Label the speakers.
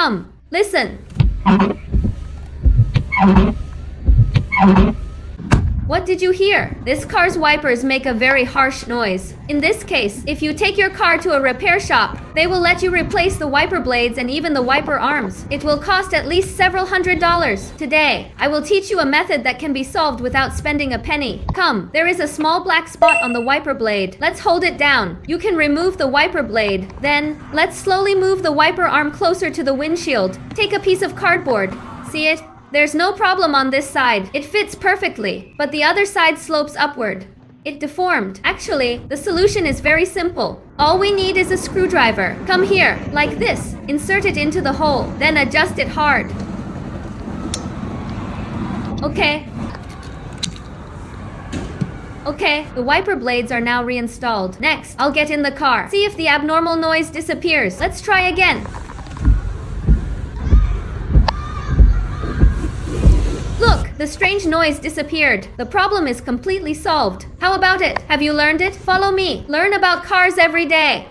Speaker 1: Come, listen. What did you hear? This car's wipers make a very harsh noise. In this case, if you take your car to a repair shop, they will let you replace the wiper blades and even the wiper arms. It will cost at least several $100s. Today, I will teach you a method that can be solved without spending a penny. Come, there is a small black spot on the wiper blade. Let's hold it down. You can remove the wiper blade. Then, let's slowly move the wiper arm closer to the windshield. Take a piece of cardboard. See it? There's no problem on this side. It fits perfectly, but the other side slopes upward. It deformed. Actually, the solution is very simple. All we need is a screwdriver. Come here, like this. Insert it into the hole, then adjust it hard. Okay. Okay, the wiper blades are now reinstalled. Next, I'll get in the car. See if the abnormal noise disappears. Let's try again. Look, the strange noise disappeared. The problem is completely solved. How about it? Have you learned it? Follow me. Learn about cars every day.